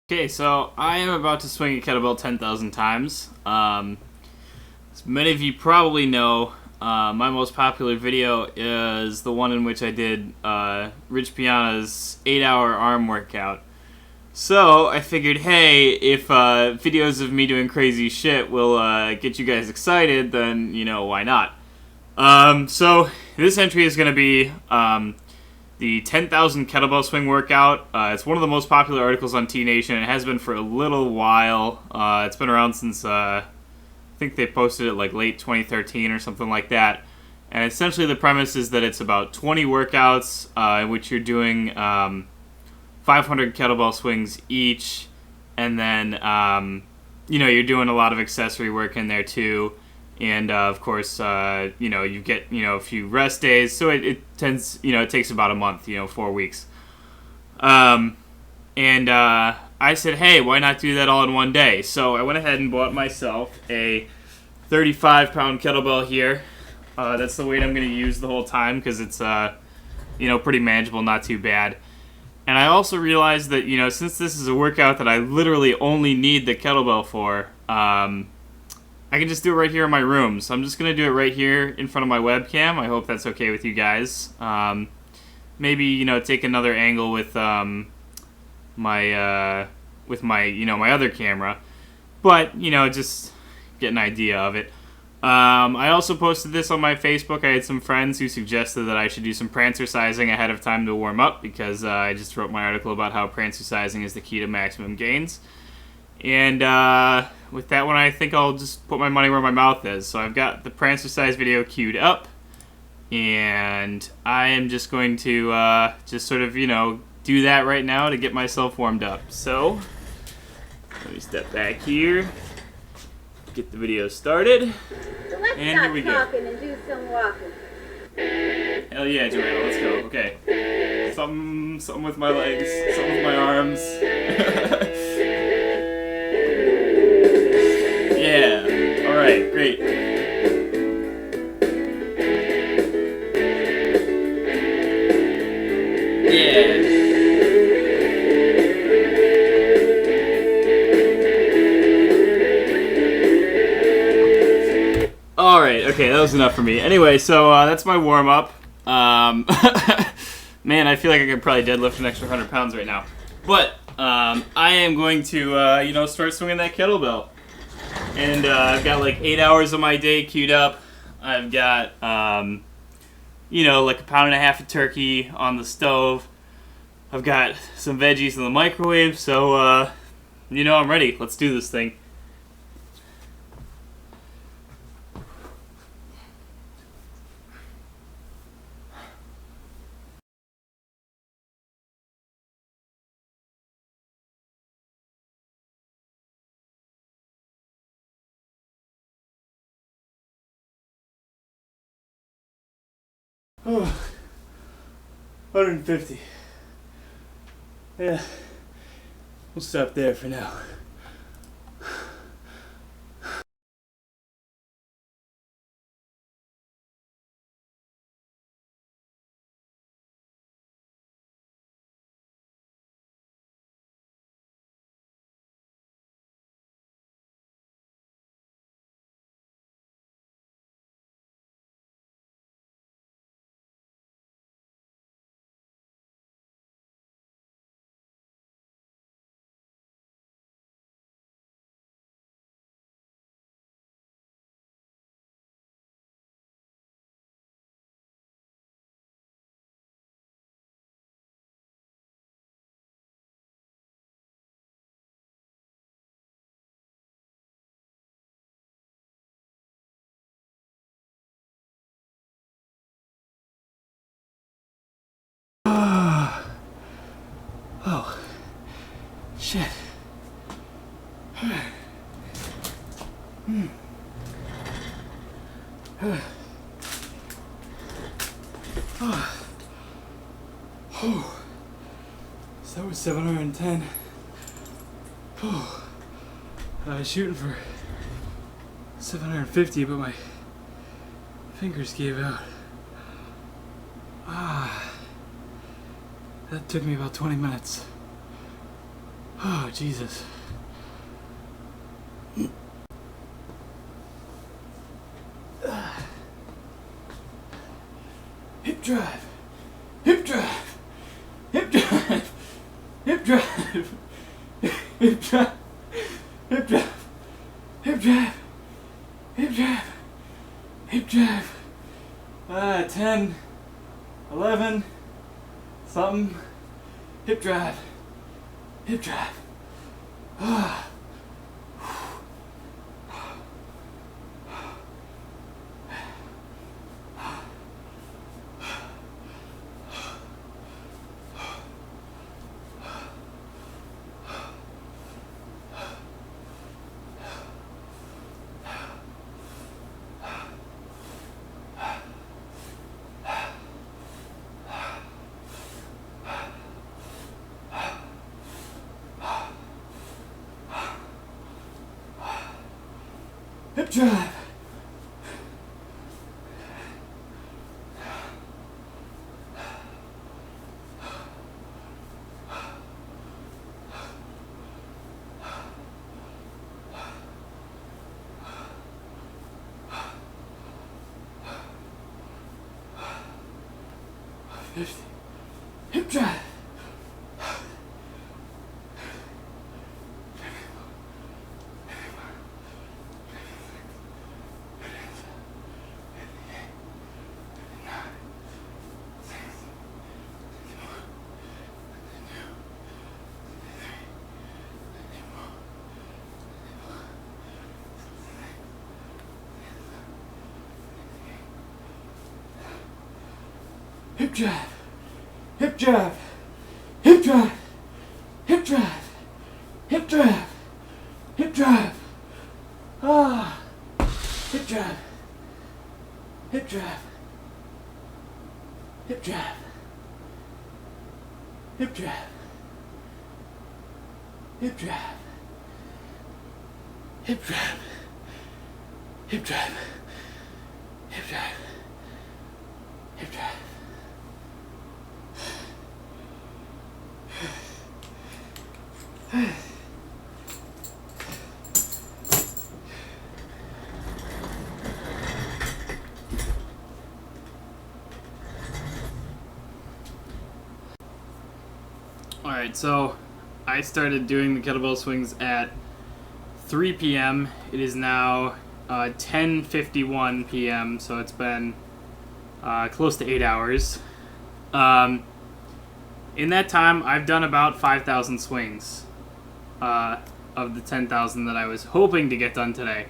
Okay, so I am about to swing a kettlebell 10,000 times. As many of you probably know, my most popular video is the one in which I did Rich Piana's 8-hour arm workout. So I figured, hey, if videos of me doing crazy shit will get you guys excited, then, why not? So this entry is going to be the 10,000 kettlebell swing workout. It's one of the most popular articles on TNation. It has been for a little while. It's been around since, I think they posted it like late 2013 or something like that. And essentially the premise is that it's about 20 workouts in which you're doing 500 kettlebell swings each. And then, you're doing a lot of accessory work in there too. And of course, you get a few rest days, so it tends it takes about a month, 4 weeks. I said, hey, why not do that all in one day? So I went ahead and bought myself a 35-pound kettlebell here. That's the weight I'm going to use the whole time because it's pretty manageable, not too bad. And I also realized that since this is a workout that I literally only need the kettlebell for, I can just do it right here in my room. So I'm just going to do it right here in front of my webcam. I hope that's okay with you guys. Maybe, take another angle with my other camera. But, just get an idea of it. I also posted this on my Facebook. I had some friends who suggested that I should do some prancercising ahead of time to warm up because I just wrote my article about how prancercising is the key to maximum gains. And with that one, I think I'll just put my money where my mouth is. So I've got the Prancercise video queued up, and I am just going to just sort of, do that right now to get myself warmed up. So let me step back here, get the video started, So let's and here we go. talking and do some walking. Hell yeah, Joanna, let's go. Okay, something with my legs, something with my arms. Yeah. All right. Great. Yeah. All right. Okay, that was enough for me. Anyway, so that's my warm up. Man, I feel like I could probably deadlift an extra 100 pounds right now. But I am going to start swinging that kettlebell. And I've got like 8 hours of my day queued up. I've got, like a pound and a half of turkey on the stove. I've got some veggies in the microwave. So, I'm ready. Let's do this thing. Oh, 150. Yeah, we'll stop there for now. Oh, shit. So that was 710. I was shooting for 750, but my fingers gave out. That took me about 20 minutes. Oh, Jesus. Hip drive. Hip drive. Hip drive. Hip drive. Hip drive. Hip drive. Hip drive. Hip drive. Hip drive. 10, 11, something. Hip drive. Hip drive. Hip drive. Hip drive. Hip drive. Hip drive. Hip drive. Hip drive. Hip drive. Hip drive. Ah. Hip drive. Hip drive. Hip drive. Hip drive. Hip drive. Hip drive. Hip drive. Hip drive. Hip drive. Alright, so I started doing the kettlebell swings at 3 p.m. It is now 10:51 p.m., so it's been close to 8 hours. In that time, I've done about 5,000 swings of the 10,000 that I was hoping to get done today.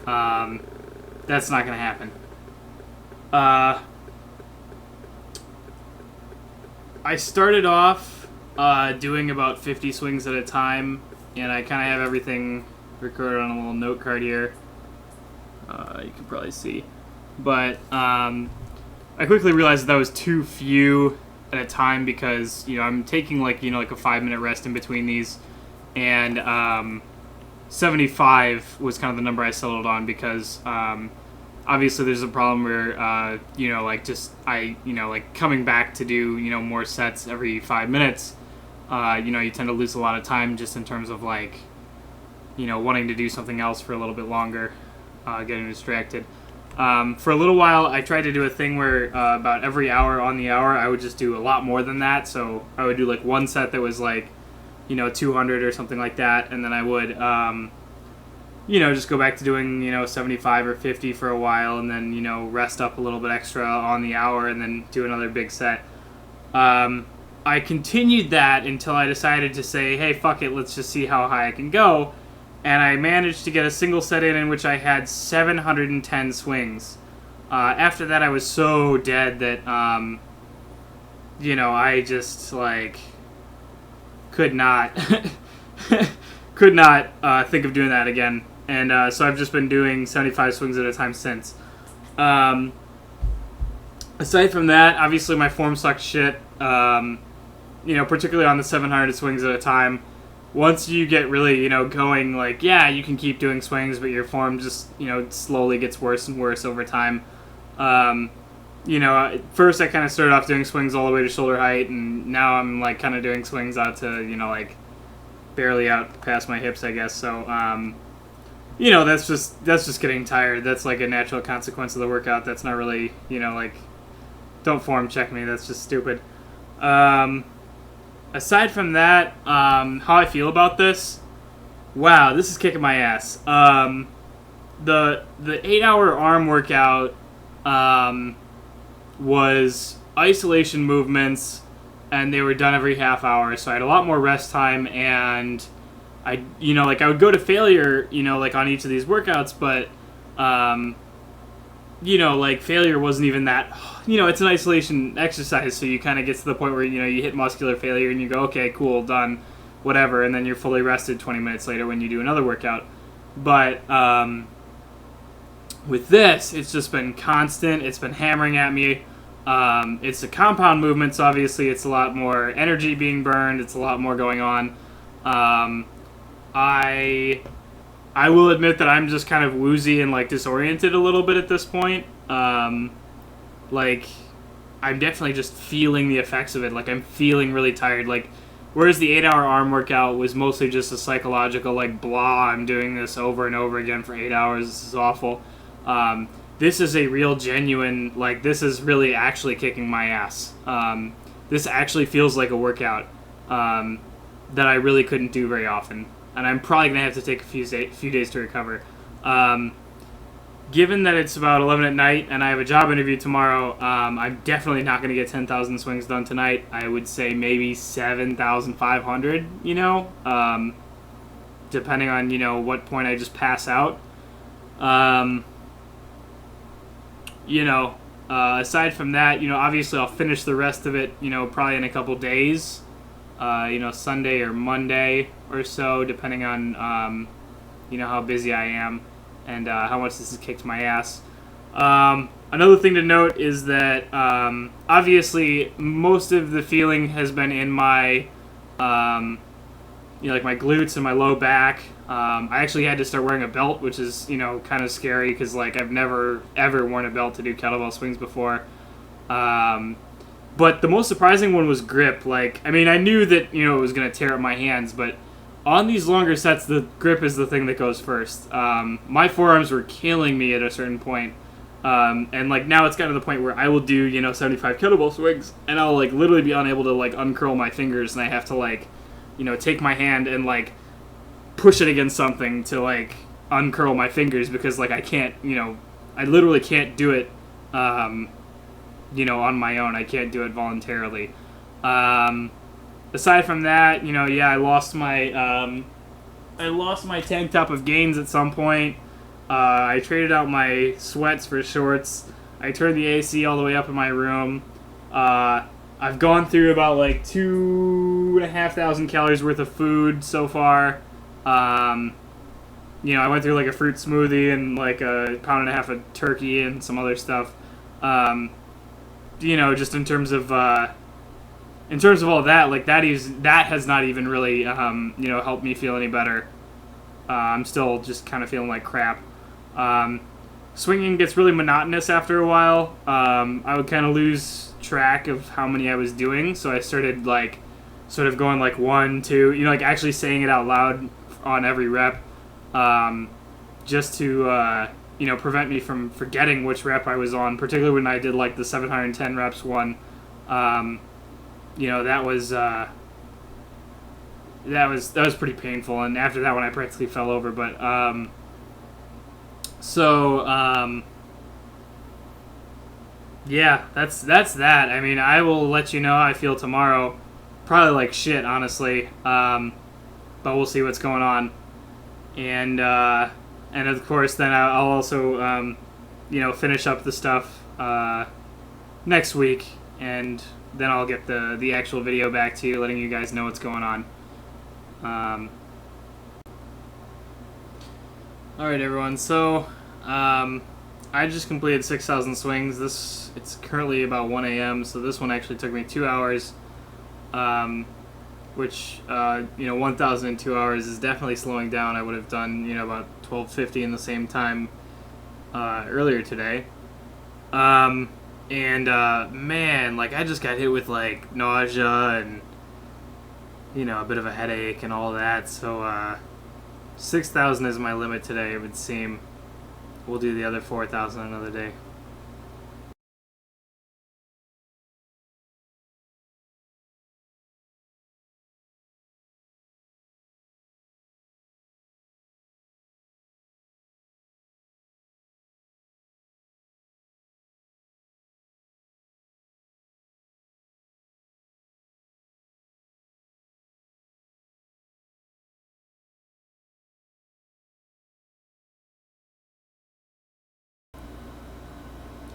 That's not going to happen. I started off doing about 50 swings at a time, and I kind of have everything recorded on a little note card here. You can probably see. But I quickly realized that was too few at a time because, you know, I'm taking like a 5-minute rest in between these, and 75 was kind of the number I settled on because obviously there's a problem where coming back to do more sets every 5 minutes, you tend to lose a lot of time just in terms of wanting to do something else for a little bit longer, getting distracted. For a little while, I tried to do a thing where about every hour on the hour, I would just do a lot more than that. So I would do like one set that was 200 or something like that, and then I would, just go back to doing 75 or 50 for a while, and then rest up a little bit extra on the hour, and then do another big set. I continued that until I decided to say, hey, fuck it, let's just see how high I can go. And I managed to get a single set in which I had 710 swings. After that, I was so dead that, I just, could not, think of doing that again. And so I've just been doing 75 swings at a time since. Aside from that, obviously my form sucks shit, particularly on the 700 swings at a time. Once you get really, going, you can keep doing swings, but your form just, slowly gets worse and worse over time. At first I kind of started off doing swings all the way to shoulder height, and now I'm, kind of doing swings out to, barely out past my hips, I guess. So, you know, that's just getting tired. That's like a natural consequence of the workout. That's not really, you know, like, don't form check me. That's just stupid. Aside from that, how I feel about this, wow, this is kicking my ass. The 8-hour arm workout was isolation movements, and they were done every half hour, so I had a lot more rest time, and I would go to failure, you know, like on each of these workouts, but you know, like failure wasn't even that, you know, it's an isolation exercise, so you kind of get to the point where, you know, you hit muscular failure and you go, okay, cool, done, whatever, and then you're fully rested 20 minutes later when you do another workout. But with this, it's just been constant. It's been hammering at me. It's a compound movement, so obviously it's a lot more energy being burned. It's a lot more going on. I will admit that I'm just kind of woozy and like disoriented a little bit at this point. Like, I'm definitely just feeling the effects of it. Like, I'm feeling really tired. Like, whereas the 8-hour arm workout was mostly just a psychological, like, blah, I'm doing this over and over again for 8 hours, this is awful. This is a real genuine, like, this is really actually kicking my ass. This actually feels like a workout that I really couldn't do very often. And I'm probably going to have to take a few days to recover. Given that it's about 11 at night and I have a job interview tomorrow, I'm definitely not going to get 10,000 swings done tonight. I would say maybe 7,500, you know, depending on, you know, what point I just pass out. You know, aside from that, you know, obviously I'll finish the rest of it, you know, probably in a couple days, you know, Sunday or Monday or so, depending on, you know, how busy I am and how much this has kicked my ass. Another thing to note is that, obviously, most of the feeling has been in my, you know, like my glutes and my low back. I actually had to start wearing a belt, which is, you know, kind of scary because, like, I've never, ever worn a belt to do kettlebell swings before. But the most surprising one was grip. Like, I mean, I knew that, you know, it was going to tear up my hands, but on these longer sets, the grip is the thing that goes first. My forearms were killing me at a certain point. And, like, now it's gotten to the point where I will do, you know, 75 kettlebell swings, and I'll, like, literally be unable to, like, uncurl my fingers, and I have to, like, you know, take my hand and, like, push it against something to, like, uncurl my fingers because, like, I can't, you know, I literally can't do it, you know, on my own. I can't do it voluntarily. Aside from that, you know, yeah, I lost my tank top of Gains at some point. I traded out my sweats for shorts. I turned the AC all the way up in my room. I've gone through about, like, 2,500 calories worth of food so far. You know, I went through, like, a fruit smoothie and, like, a pound and a half of turkey and some other stuff. You know, just in terms of all that, like, that has not even really, you know, helped me feel any better. I'm still just kind of feeling like crap. Swinging gets really monotonous after a while. I would kind of lose track of how many I was doing, so I started, like, sort of going, like, 1, 2, you know, like, actually saying it out loud on every rep, just to, you know, prevent me from forgetting which rep I was on, particularly when I did, like, the 710 reps one. You know, that was pretty painful, and after that one I practically fell over, but, yeah, that's that. I mean, I will let you know how I feel tomorrow. Probably like shit, honestly, but we'll see what's going on. And of course, then I'll also, you know, finish up the stuff next week, and then I'll get the actual video back to you, letting you guys know what's going on. Alright, everyone, so I just completed 6,000 swings. It's currently about 1 a.m., so this one actually took me 2 hours, which, you know, 1,000 in 2 hours is definitely slowing down. I would have done, you know, about 1250 in the same time earlier today. And man, like, I just got hit with, like, nausea and you know, a bit of a headache and all that. So 6,000 is my limit today, it would seem. We'll do the other 4,000 another day.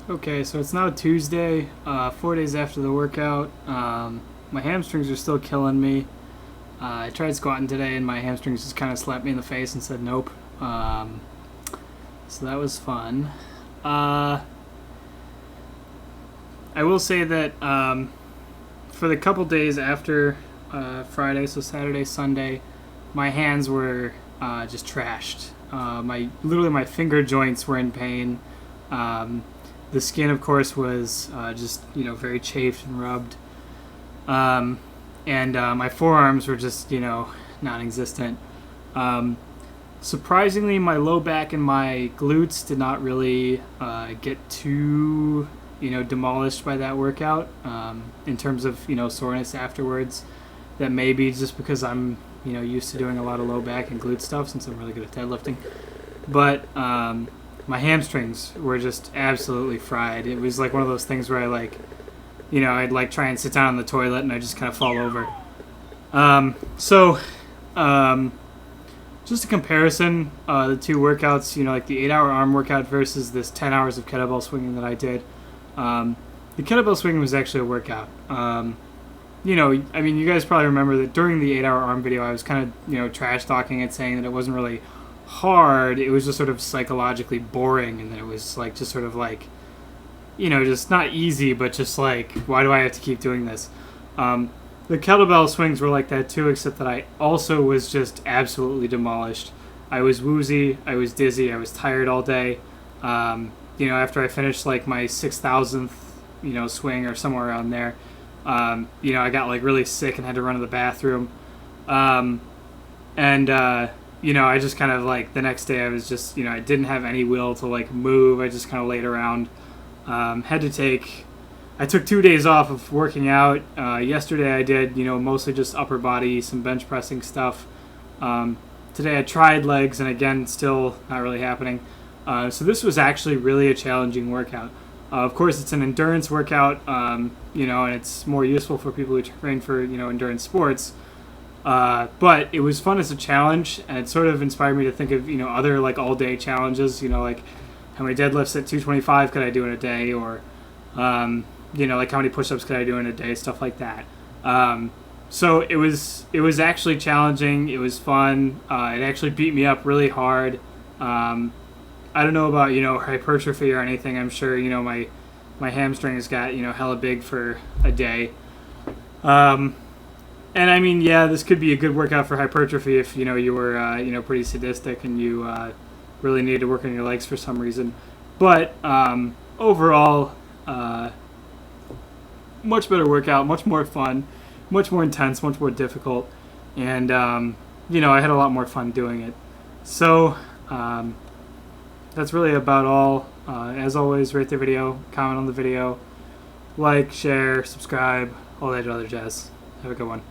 Okay, so it's now Tuesday, 4 days after the workout. My hamstrings are still killing me. I tried squatting today and my hamstrings just kind of slapped me in the face and said nope. So that was fun. I will say that for the couple days after Friday, so Saturday, Sunday, my hands were just trashed. Literally my finger joints were in pain. The skin, of course, was just, you know, very chafed and rubbed. And my forearms were just, you know, non-existent. Surprisingly, my low back and my glutes did not really get too, you know, demolished by that workout in terms of, you know, soreness afterwards. That may be just because I'm, you know, used to doing a lot of low back and glute stuff since I'm really good at deadlifting. But my hamstrings were just absolutely fried. It was like one of those things where I like, you know, I'd like try and sit down on the toilet and I just kind of fall over. Just a comparison, the two workouts, you know, like the 8-hour arm workout versus this 10 hours of kettlebell swinging that I did. The kettlebell swinging was actually a workout. You know, I mean, you guys probably remember that during the 8-hour arm video, I was kind of, you know, trash talking it, saying that it wasn't really hard. It was just sort of psychologically boring, and then it was like just sort of like, you know, just not easy, but just like, why do I have to keep doing this? The kettlebell swings were like that too, except that I also was just absolutely demolished. I was woozy, I was dizzy, I was tired all day. You know, after I finished like my 6,000th, you know, swing or somewhere around there, you know, I got like really sick and had to run to the bathroom. You know, I just kind of like the next day I was just, you know, I didn't have any will to like move. I just kind of laid around. I took 2 days off of working out. Yesterday I did, you know, mostly just upper body, some bench pressing stuff. Today I tried legs, and again, still not really happening. So this was actually really a challenging workout. Of course, it's an endurance workout, you know, and it's more useful for people who train for, you know, endurance sports. But it was fun as a challenge, and it sort of inspired me to think of, you know, other like all-day challenges, you know, like how many deadlifts at 225 could I do in a day, or, you know, like how many push-ups could I do in a day, stuff like that. So it was actually challenging. It was fun. It actually beat me up really hard. I don't know about, you know, hypertrophy or anything. I'm sure, you know, my hamstrings got, you know, hella big for a day. And I mean, yeah, this could be a good workout for hypertrophy if, you know, you were, you know, pretty sadistic and you really needed to work on your legs for some reason. But overall, much better workout, much more fun, much more intense, much more difficult. And, you know, I had a lot more fun doing it. So that's really about all. As always, rate the video, comment on the video, like, share, subscribe, all that other jazz. Have a good one.